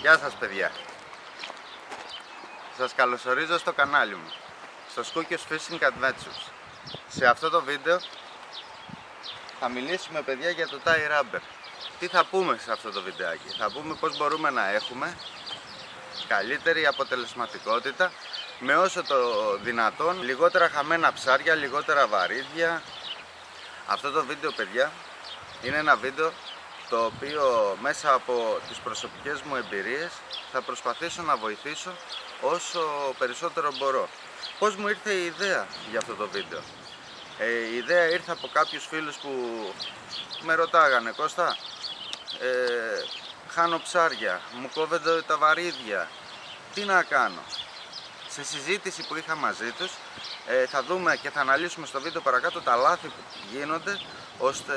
Γεια σας παιδιά. Σας καλωσορίζω στο κανάλι μου, στο Skookios Fishing Adventures. Σε αυτό το βίντεο θα μιλήσουμε παιδιά για το tie rubber. Τι θα πούμε σε αυτό το βιντεάκι? Θα πούμε πώς μπορούμε να έχουμε καλύτερη αποτελεσματικότητα με όσο το δυνατόν λιγότερα χαμένα ψάρια, λιγότερα βαρύδια. Αυτό το βίντεο παιδιά είναι ένα βίντεο το οποίο μέσα από τις προσωπικές μου εμπειρίες θα προσπαθήσω να βοηθήσω όσο περισσότερο μπορώ. Πώς μου ήρθε η ιδέα για αυτό το βίντεο? Η ιδέα ήρθε από κάποιους φίλους που με ρωτάγανε, Κώστα, χάνω ψάρια, μου κόβονται τα βαρύδια, τι να κάνω? Σε συζήτηση που είχα μαζί τους θα δούμε και θα αναλύσουμε στο βίντεο παρακάτω τα λάθη που γίνονται, ώστε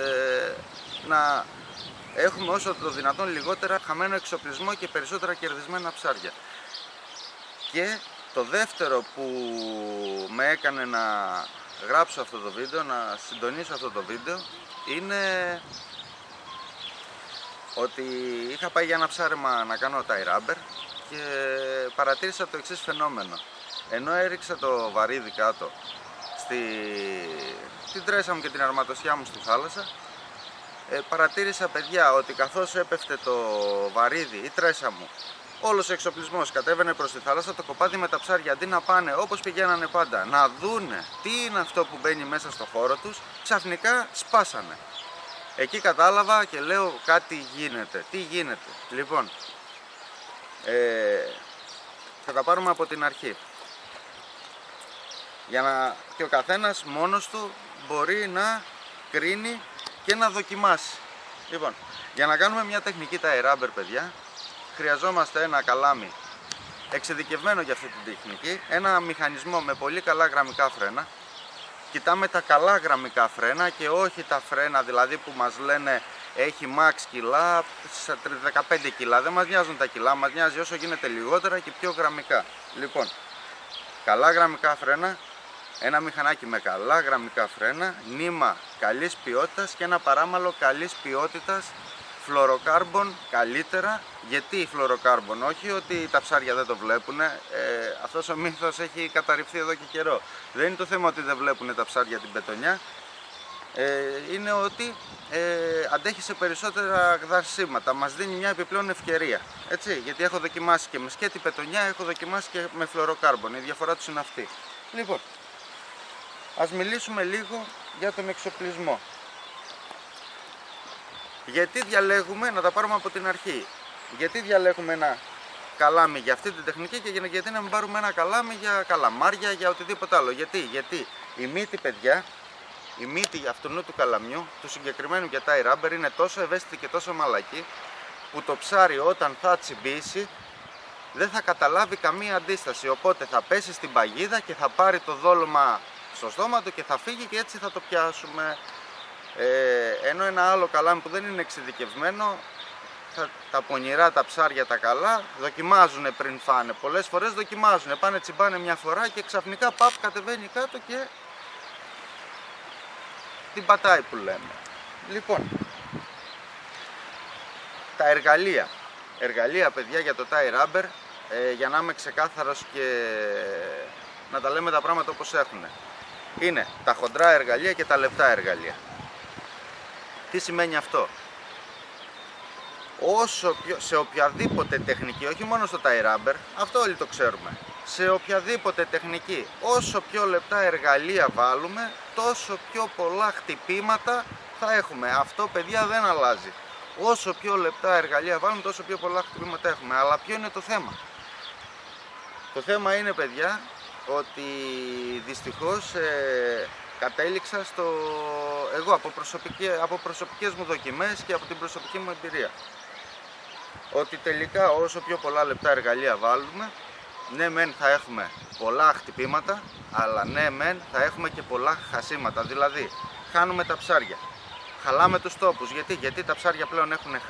να έχουμε όσο το δυνατόν λιγότερα χαμένο εξοπλισμό και περισσότερα κερδισμένα ψάρια. Και το δεύτερο που με έκανε να γράψω αυτό το βίντεο, να συντονίσω αυτό το βίντεο, είναι ότι είχα πάει για ένα ψάρεμα να κάνω tie rubber και παρατήρησα το εξής φαινόμενο. Ενώ έριξα το βαρύδι κάτω στην τρέσα μου και την αρματοσιά μου στη θάλασσα, παρατήρησα παιδιά ότι καθώς έπεφτε το βαρύδι, η τρέσα μου, όλος ο εξοπλισμός κατέβαινε προς τη θάλασσα, το κοπάδι με τα ψάρια αντί να πάνε όπως πηγαίνανε πάντα, να δούνε τι είναι αυτό που μπαίνει μέσα στο χώρο τους, ξαφνικά σπάσανε. Εκεί κατάλαβα και λέω κάτι γίνεται. Τι γίνεται? Λοιπόν, θα τα πάρουμε από την αρχή. Για να και ο καθένας μόνος του μπορεί να κρίνει και να δοκιμάσει. Λοιπόν, για να κάνουμε μια τεχνική tie rubber παιδιά, χρειαζόμαστε ένα καλάμι εξειδικευμένο για αυτή την τεχνική, ένα μηχανισμό με πολύ καλά γραμμικά φρένα. Κοιτάμε τα καλά γραμμικά φρένα και όχι τα φρένα δηλαδή που μας λένε έχει max κιλά, 15 κιλά. Δεν μας νοιάζουν τα κιλά, μας νοιάζει όσο γίνεται λιγότερα και πιο γραμμικά. Λοιπόν, καλά γραμμικά φρένα, ένα μηχανάκι με καλά γραμμικά φρένα, νήμα καλής ποιότητας και ένα παράμαλο καλής ποιότητας φλωροκάρμπον καλύτερα. Γιατί φλωροκάρμπον? Όχι ότι τα ψάρια δεν το βλέπουν, αυτός ο μύθος έχει καταρριφθεί εδώ και καιρό. Δεν είναι το θέμα ότι δεν βλέπουν τα ψάρια την πετονιά, είναι ότι αντέχει σε περισσότερα γδαρσίματα, μας δίνει μια επιπλέον ευκαιρία, έτσι, γιατί έχω δοκιμάσει και με σκέτη πετονιά, έχω δοκιμάσει και με φλωροκάρμπον, η διαφορά τους είναι αυτή. Λοιπόν, ας μιλήσουμε λίγο για τον εξοπλισμό. Γιατί διαλέγουμε, να τα πάρουμε από την αρχή, γιατί διαλέγουμε ένα καλάμι για αυτή την τεχνική και γιατί να μην πάρουμε ένα καλάμι για καλαμάρια, για οτιδήποτε άλλο? Γιατί η μύτη παιδιά, η μύτη αυτού του καλαμιού, του συγκεκριμένου για tie rubber, είναι τόσο ευαίσθητη και τόσο μαλακή που το ψάρι όταν θα τσιμπήσει δεν θα καταλάβει καμία αντίσταση, οπότε θα πέσει στην παγίδα και θα πάρει το δόλωμα στο στόμα του και θα φύγει και έτσι θα το πιάσουμε. Ενώ ένα άλλο καλάμι που δεν είναι εξειδικευμένο, τα πονηρά τα ψάρια τα καλά δοκιμάζουν πριν φάνε, πολλές φορές δοκιμάζουν, πάνε τσιμπάνε μια φορά και ξαφνικά παπ κατεβαίνει κάτω και την πατάει που λέμε. Λοιπόν, τα εργαλεία παιδιά για το tie rubber, για να είμαι ξεκάθαρος και να τα λέμε τα πράγματα όπως έχουν, είναι τα χοντρά εργαλεία και τα λεπτά εργαλεία. Τι σημαίνει αυτό? Σε οποιαδήποτε τεχνική, όχι μόνο στο tie rubber, αυτό όλοι το ξέρουμε, σε οποιαδήποτε τεχνική, όσο πιο λεπτά εργαλεία βάλουμε, τόσο πιο πολλά χτυπήματα θα έχουμε. Αυτό παιδιά δεν αλλάζει. Όσο πιο λεπτά εργαλεία βάλουμε, τόσο πιο πολλά χτυπήματα έχουμε. Αλλά ποιο είναι το θέμα? Το θέμα είναι παιδιά ότι δυστυχώς κατέληξα εγώ από προσωπικές μου δοκιμές και από την προσωπική μου εμπειρία, ότι τελικά όσο πιο πολλά λεπτά εργαλεία βάλουμε, ναι μεν θα έχουμε πολλά χτυπήματα, αλλά ναι μεν θα έχουμε και πολλά χασίματα. Δηλαδή χάνουμε τα ψάρια, χαλάμε τους τόπους. Γιατί τα ψάρια πλέον έχουν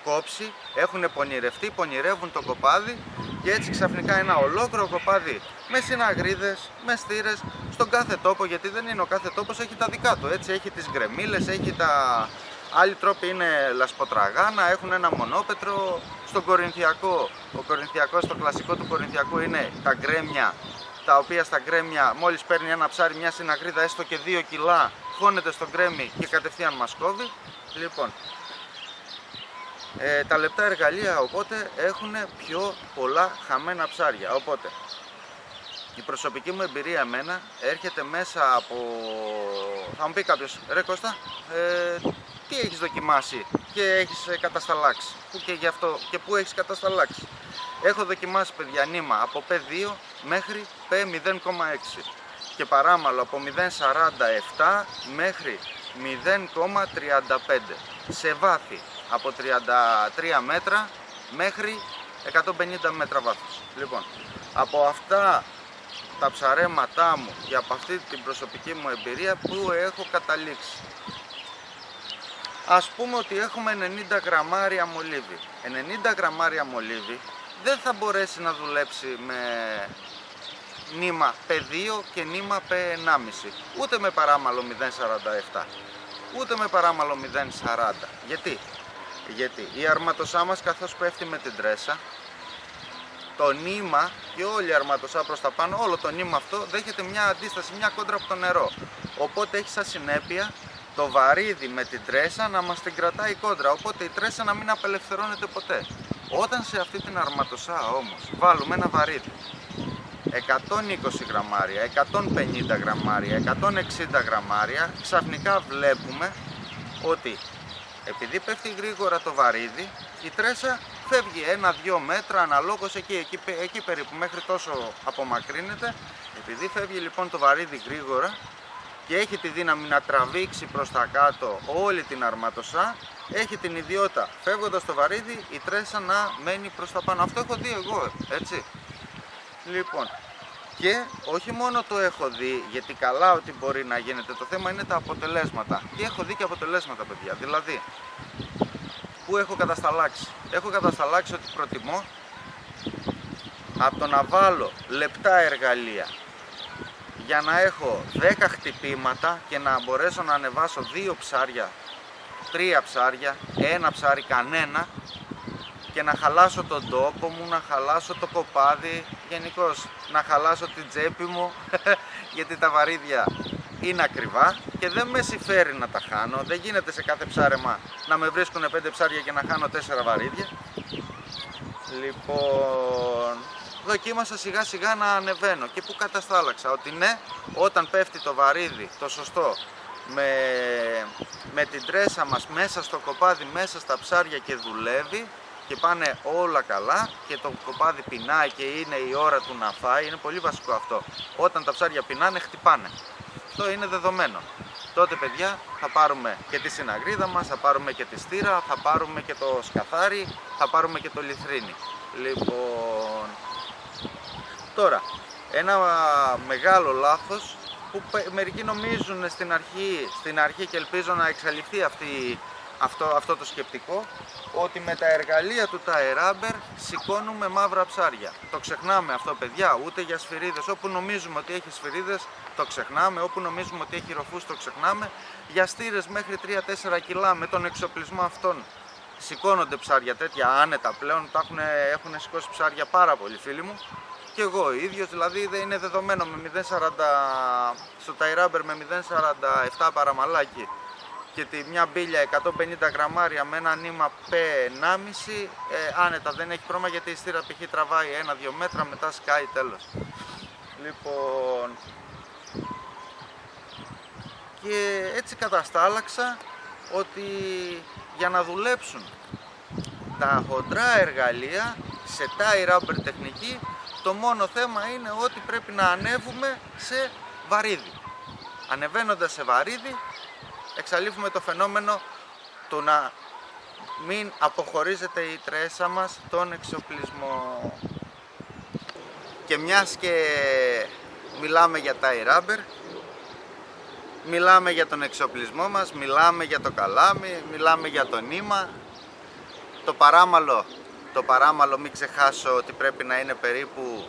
κόψει, έχουν πονηρευτεί, πονηρεύουν το κοπάδι και έτσι ξαφνικά ένα ολόκληρο κοπάδι με συναγρίδες, με στήρες στον κάθε τόπο, γιατί δεν είναι ο κάθε τόπος, έχει τα δικά του, έτσι, έχει τις γκρεμίλες, έχει Άλλοι τρόποι είναι λασποτραγάνα, έχουν ένα μονόπετρο. Στον Κορινθιακό, ο Κορινθιακός, το κλασικό του Κορινθιακού είναι τα γκρέμια, τα οποία στα γκρέμια μόλις παίρνει ένα ψάρι, μια συναγρίδα έστω και 2 κιλά, χώνεται στο γκρέμι και κατευθείαν μας κόβει. Λοιπόν, τα λεπτά εργαλεία οπότε έχουν πιο πολλά χαμένα ψάρια. Οπότε η προσωπική μου εμπειρία εμένα έρχεται μέσα από... Θα μου πει κάποιος, ρε Κώστα, τι έχεις δοκιμάσει και έχεις κατασταλάξει, και πού έχεις κατασταλάξει? Έχω δοκιμάσει, παιδιά, νήμα από P2 μέχρι P0,6 και παράμαλο από 0,47 μέχρι 0,35 σε βάθη από 33 μέτρα μέχρι 150 μέτρα βάθος. Λοιπόν, από αυτά τα ψαρέματά μου και από αυτή την προσωπική μου εμπειρία, που έχω καταλήξει? Ας πούμε ότι έχουμε 90 γραμμάρια μολύβι. 90 γραμμάρια μολύβι δεν θα μπορέσει να δουλέψει με νήμα P2 και νήμα P1,5, ούτε με παράμαλο 0,47, ούτε με παράμαλο 0,40. Γιατί η αρματοσά μας, καθώς πέφτει με την τρέσα, το νήμα και όλη η αρματοσά προς τα πάνω, όλο το νήμα αυτό δέχεται μια αντίσταση, μια κόντρα από το νερό. Οπότε έχει σαν συνέπεια το βαρύδι με την τρέσα να μας την κρατάει κόντρα, οπότε η τρέσα να μην απελευθερώνεται ποτέ. Όταν σε αυτή την αρματοσά όμως βάλουμε ένα βαρύδι 120 γραμμάρια, 150 γραμμάρια, 160 γραμμάρια, ξαφνικά βλέπουμε ότι επειδή πέφτει γρήγορα το βαρύδι, η τρέσα φεύγει 1-2 μέτρα αναλόγως εκεί περίπου, μέχρι τόσο απομακρύνεται. Επειδή φεύγει λοιπόν το βαρύδι γρήγορα και έχει τη δύναμη να τραβήξει προς τα κάτω όλη την αρματοσά, έχει την ιδιότητα, φεύγοντας το βαρύδι, η τρέσα να μένει προς τα πάνω. Αυτό έχω δει εγώ, έτσι. Λοιπόν, και όχι μόνο το έχω δει, γιατί καλά ότι μπορεί να γίνεται, το θέμα είναι τα αποτελέσματα. Και έχω δει και αποτελέσματα, παιδιά. Δηλαδή, που έχω κατασταλάξει? Έχω κατασταλάξει ότι προτιμώ από το να βάλω λεπτά εργαλεία για να έχω 10 χτυπήματα και να μπορέσω να ανεβάσω 2 ψάρια, 3 ψάρια, 1 ψάρι κανένα, και να χαλάσω τον τόπο μου, να χαλάσω το κοπάδι, γενικώς να χαλάσω την τσέπη μου γιατί τα βαρύδια είναι ακριβά και δεν με συμφέρει να τα χάνω. Δεν γίνεται σε κάθε ψάρεμα να με βρίσκουν 5 ψάρια και να χάνω 4 βαρύδια. Λοιπόν, δοκίμασα σιγά σιγά να ανεβαίνω και που καταστάλαξα ότι ναι, όταν πέφτει το βαρύδι το σωστό με την τρέσα μας μέσα στο κοπάδι, μέσα στα ψάρια και δουλεύει και πάνε όλα καλά και το κοπάδι πεινάει και είναι η ώρα του να φάει, είναι πολύ βασικό αυτό. Όταν τα ψάρια πεινάνε, χτυπάνε. Αυτό είναι δεδομένο. Τότε, παιδιά, θα πάρουμε και τη συναγρίδα μας, θα πάρουμε και τη στήρα, θα πάρουμε και το σκαθάρι, θα πάρουμε και το λιθρίνι. Λοιπόν, τώρα, ένα μεγάλο λάθος που μερικοί νομίζουν στην αρχή και ελπίζω να εξαλειφθεί αυτό το σκεπτικό, ότι με τα εργαλεία του ταεράμπερ σηκώνουμε μαύρα ψάρια. Το ξεχνάμε αυτό, παιδιά, ούτε για σφυρίδες. Όπου νομίζουμε ότι έχει σφυρίδες το ξεχνάμε, όπου νομίζουμε ότι έχει ροφούς το ξεχνάμε. Για στήρες μέχρι 3-4 κιλά με τον εξοπλισμό αυτόν σηκώνονται ψάρια τέτοια άνετα πλέον, έχουν σηκώσει ψάρια πάρα πολλοί φίλοι μου. Και εγώ ο ίδιος, δηλαδή δεν είναι δεδομένο στο ταεράμπερ με 0,47 παραμαλάκι και μια μπίλια 150 γραμμάρια με ένα νήμα P1,5 άνετα, δεν έχει πρόβλημα, γιατί η στήρα π.χ. τραβάει 1-2 μέτρα, μετά σκάει, τέλος. Λοιπόν, και έτσι καταστάλαξα ότι για να δουλέψουν τα χοντρά εργαλεία σε ταεράμπερ τεχνική, το μόνο θέμα είναι ότι πρέπει να ανέβουμε σε βαρύδι. Ανεβαίνοντας σε βαρύδι εξαλείφουμε το φαινόμενο του να μην αποχωρίζεται η τρέσα μας τον εξοπλισμό. Και μιας και μιλάμε για ταεράμπερ, μιλάμε για τον εξοπλισμό μας, μιλάμε για το καλάμι, μιλάμε για το νήμα, το παράμαλο μην ξεχάσω ότι πρέπει να είναι περίπου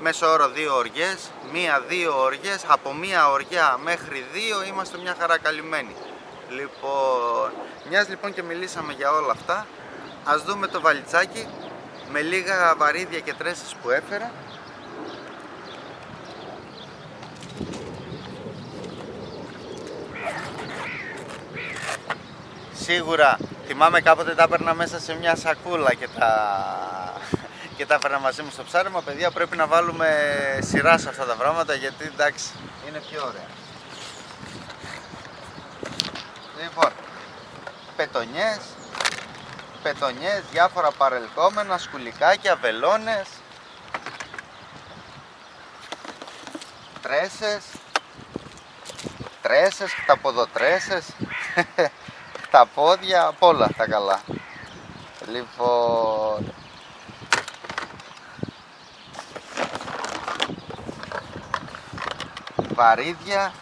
μέσο όρο 2 οριές, 1-2 οριές, από 1 οριά μέχρι 2 είμαστε μια χαρά καλυμμένοι. Λοιπόν, μιας λοιπόν και μιλήσαμε για όλα αυτά, ας δούμε το βαλιτσάκι με λίγα βαρύδια και τρέσες που έφερα. Σίγουρα θυμάμαι κάποτε τα έπαιρνα μέσα σε μια σακούλα και τα έπαιρνα μαζί μου στο ψάρεμα. Παιδιά, πρέπει να βάλουμε σειρά σε αυτά τα πράγματα, γιατί εντάξει είναι πιο ωραία. Λοιπόν, πετονιές, διάφορα παρελκόμενα, σκουλικάκια, βελόνες, τρέσες, χταποδοτρέσες, τα πόδια, απ' όλα τα καλά. Λοιπόν, βαρύδια,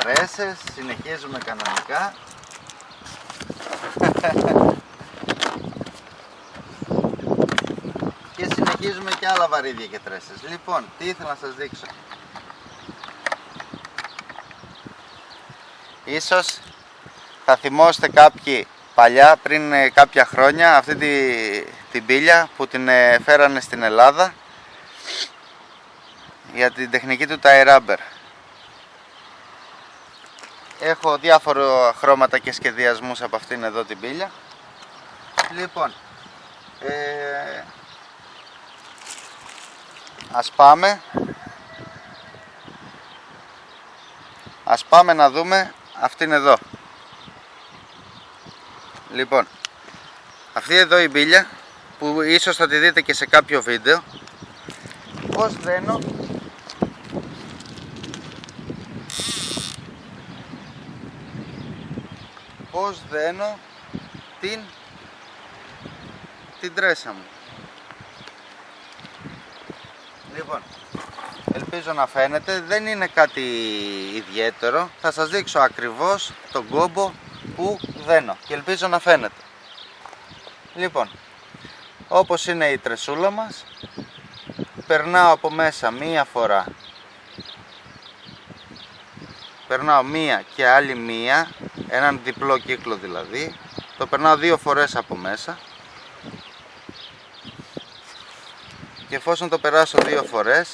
τρέσες, συνεχίζουμε κανονικά. Και συνεχίζουμε και άλλα βαρύδια και τρέσες. Λοιπόν, τι ήθελα να σας δείξω. Ίσως θα θυμόστε κάποιοι παλιά, πριν κάποια χρόνια, αυτή την πύλια που την φέρανε στην Ελλάδα για την τεχνική του tie rubber. Έχω διάφορα χρώματα και σχεδιασμούς από αυτήν εδώ την πύλια. Λοιπόν, ας πάμε να δούμε αυτήν εδώ. Λοιπόν, αυτή εδώ η μπίλια που ίσως θα τη δείτε και σε κάποιο βίντεο, πώς δένω την τρέσα μου. Λοιπόν, ελπίζω να φαίνεται, δεν είναι κάτι ιδιαίτερο, θα σας δείξω ακριβώς τον κόμπο που δένω και ελπίζω να φαίνεται. Λοιπόν, όπως είναι η τρεσούλα μας, περνάω από μέσα μία φορά, περνάω μία και άλλη μία, έναν διπλό κύκλο δηλαδή, το περνάω δύο φορές από μέσα και εφόσον το περάσω δύο φορές,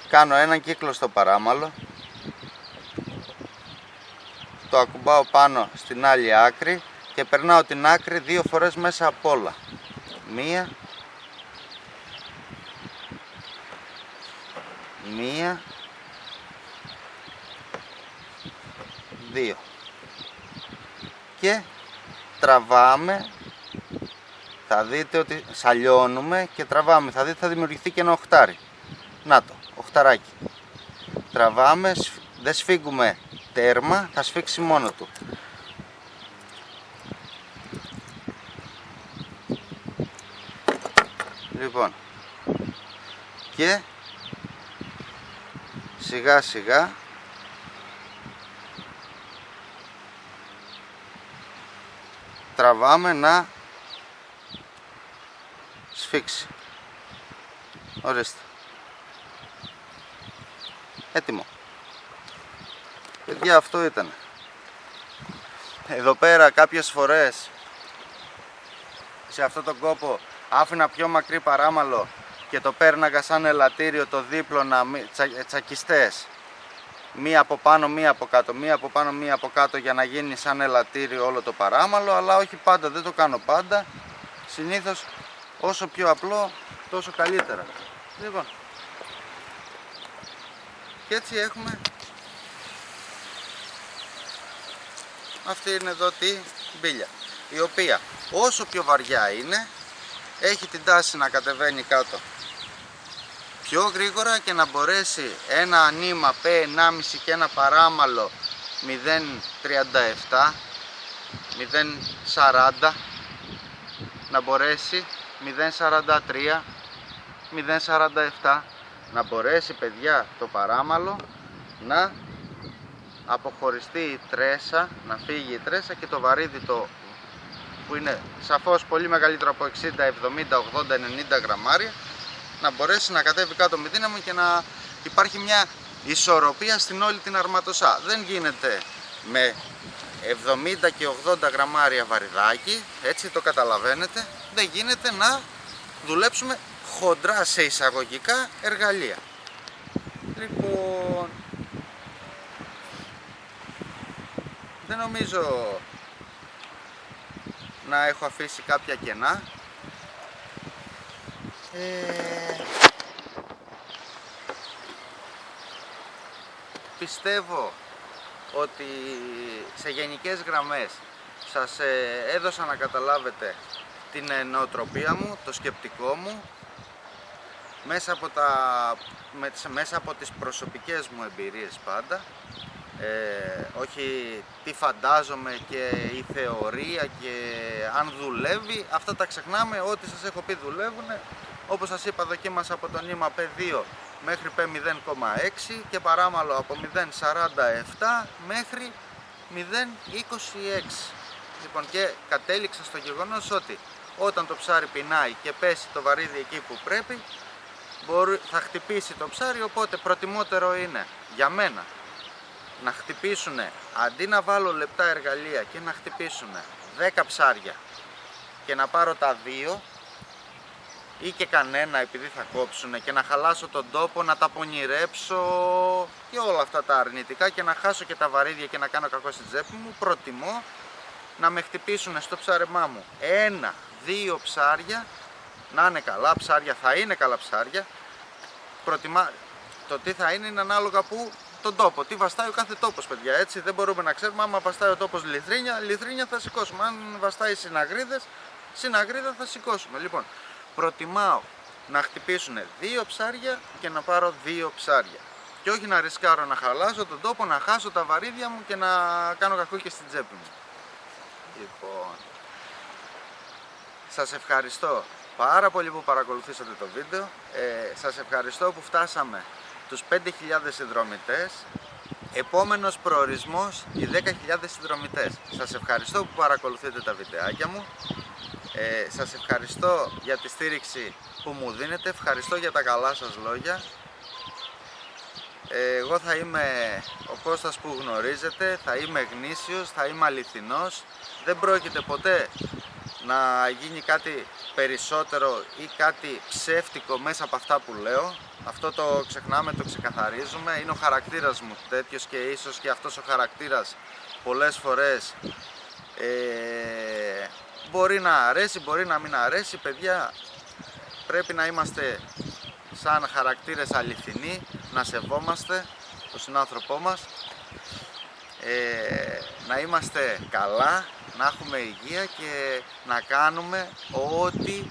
κάνω έναν κύκλο στο παράμαλο, το ακουμπάω πάνω στην άλλη άκρη και περνάω την άκρη δύο φορές μέσα από όλα. Μία, δύο και τραβάμε. Θα δείτε ότι σαλιώνουμε και τραβάμε, θα δείτε θα δημιουργηθεί και ένα οχτάρι. Να το, οχταράκι. Τραβάμε, δεν σφίγγουμε τέρμα, θα σφίξει μόνο του. Λοιπόν, και σιγά σιγά τραβάμε να σφίξει. Ορίστε. Έτοιμο. Παιδιά, αυτό ήταν. Εδώ πέρα κάποιες φορές σε αυτό τον κόπο άφηνα πιο μακρύ παράμαλο και το πέρναγα σαν ελαττήριο το δίπλωνα, τσακιστές. Μία από πάνω, μία από κάτω, μία από πάνω, μία από κάτω, για να γίνει σαν ελαττήριο όλο το παράμαλο, αλλά όχι πάντα, δεν το κάνω πάντα. Συνήθως όσο πιο απλό τόσο καλύτερα. Λοιπόν, και έτσι έχουμε αυτή είναι εδώ τη μπίλια, η οποία όσο πιο βαριά είναι έχει την τάση να κατεβαίνει κάτω πιο γρήγορα και να μπορέσει ένα νήμα P1,5 και ένα παράμαλο 0,37 0,40 να μπορέσει 0,43 0,47 να μπορέσει, παιδιά, το παράμαλο να αποχωριστεί η τρέσα, να φύγει η τρέσα και το βαρύδι που είναι σαφώς πολύ μεγαλύτερο από 60, 70, 80, 90 γραμμάρια να μπορέσει να κατέβει κάτω με δύναμη και να υπάρχει μια ισορροπία στην όλη την αρματοσά. Δεν γίνεται με 70 και 80 γραμμάρια βαριδάκι, έτσι το καταλαβαίνετε, δεν γίνεται να δουλέψουμε χοντρά σε εισαγωγικά εργαλεία. Λοιπόν, δεν νομίζω να έχω αφήσει κάποια κενά. Πιστεύω ότι σε γενικές γραμμές σας έδωσα να καταλάβετε την νοοτροπία μου, το σκεπτικό μου, μέσα από τις προσωπικές μου εμπειρίες πάντα, όχι τι φαντάζομαι και η θεωρία και αν δουλεύει, αυτά τα ξεχνάμε, ό,τι σας έχω πει δουλεύουν. Όπως σας είπα, δοκίμασα από το νήμα P2 μέχρι P0,6 και παράμαλο από 0,47 μέχρι 0,26. Λοιπόν, και κατέληξα στο γεγονός ότι όταν το ψάρι πεινάει και πέσει το βαρύδι εκεί που πρέπει, θα χτυπήσει το ψάρι, οπότε προτιμότερο είναι για μένα να χτυπήσουν, αντί να βάλω λεπτά εργαλεία και να χτυπήσουν 10 ψάρια και να πάρω τα 2 ή και κανένα επειδή θα κόψουν και να χαλάσω τον τόπο, να τα πονηρέψω και όλα αυτά τα αρνητικά και να χάσω και τα βαρύδια και να κάνω κακό στην τσέπη μου, προτιμώ να με χτυπήσουν στο ψάρεμά μου 1-2 ψάρια, να είναι καλά ψάρια, θα είναι καλά ψάρια. Το τι θα είναι ανάλογα που τον τόπο, τι βαστάει ο κάθε τόπος, παιδιά, έτσι δεν μπορούμε να ξέρουμε. Άμα βαστάει ο τόπος λιθρίνια θα σηκώσουμε, αν βαστάει συναγρίδα θα σηκώσουμε. Λοιπόν, προτιμάω να χτυπήσουν 2 ψάρια και να πάρω 2 ψάρια και όχι να ρισκάρω να χαλάσω τον τόπο, να χάσω τα βαρύδια μου και να κάνω κακό και στην τσέπη μου. Λοιπόν, σας ευχαριστώ πάρα πολύ που παρακολουθήσατε το βίντεο. Σας ευχαριστώ που φτάσαμε τους 5.000 συνδρομητές. Επόμενος προορισμός οι 10.000 συνδρομητές. Σας ευχαριστώ που παρακολουθείτε τα βιντεάκια μου. Σας ευχαριστώ για τη στήριξη που μου δίνετε. Ευχαριστώ για τα καλά σας λόγια. Εγώ θα είμαι ο Κώστας που γνωρίζετε. Θα είμαι γνήσιος, θα είμαι αληθινός. Δεν πρόκειται ποτέ να γίνει κάτι περισσότερο ή κάτι ψεύτικο μέσα από αυτά που λέω. Αυτό το ξεχνάμε, το ξεκαθαρίζουμε. Είναι ο χαρακτήρας μου τέτοιος και ίσως και αυτός ο χαρακτήρας πολλές φορές μπορεί να αρέσει, μπορεί να μην αρέσει. Παιδιά, πρέπει να είμαστε σαν χαρακτήρες αληθινοί, να σεβόμαστε τον συνάνθρωπό μας, να είμαστε καλά, να έχουμε υγεία και να κάνουμε ό,τι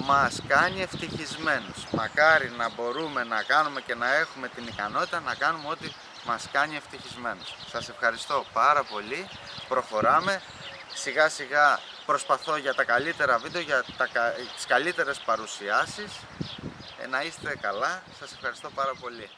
μας κάνει ευτυχισμένους. Μακάρι να μπορούμε να κάνουμε και να έχουμε την ικανότητα να κάνουμε ό,τι μας κάνει ευτυχισμένους. Σας ευχαριστώ πάρα πολύ. Προχωράμε. Σιγά σιγά προσπαθώ για τα καλύτερα βίντεο, για τις καλύτερες παρουσιάσεις. Να είστε καλά. Σας ευχαριστώ πάρα πολύ.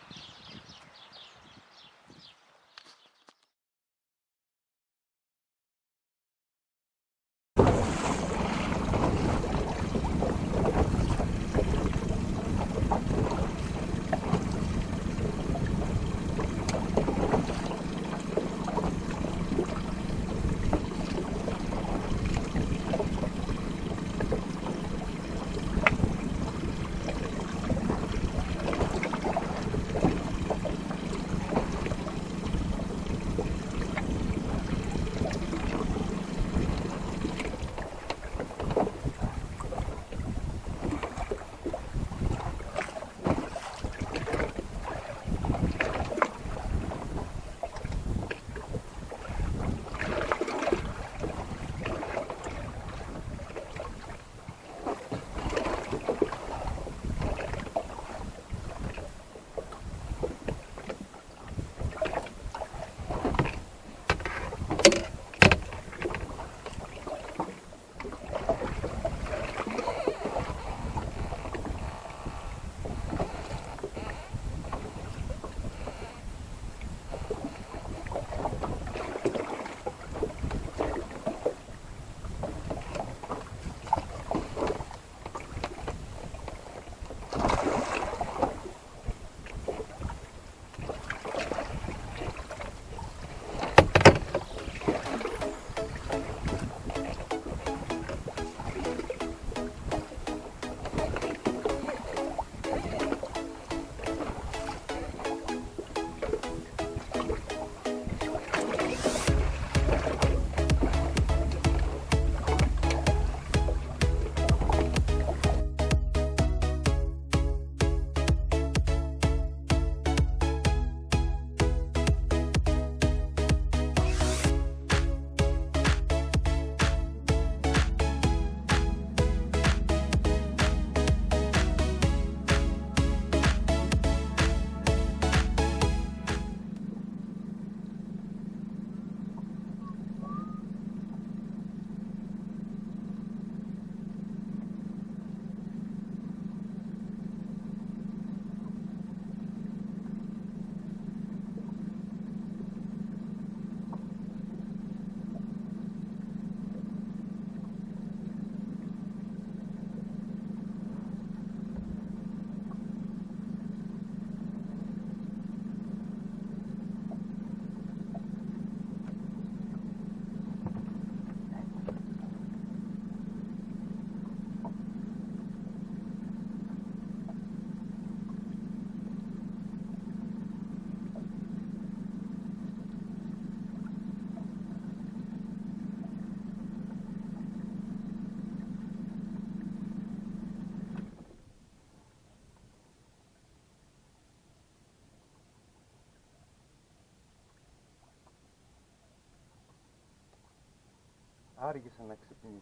Άργησε να ξυπνήσει.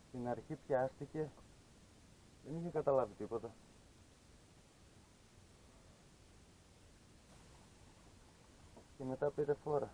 Στην αρχή πιάστηκε, δεν είχε καταλάβει τίποτα. Και μετά πήρε φόρα.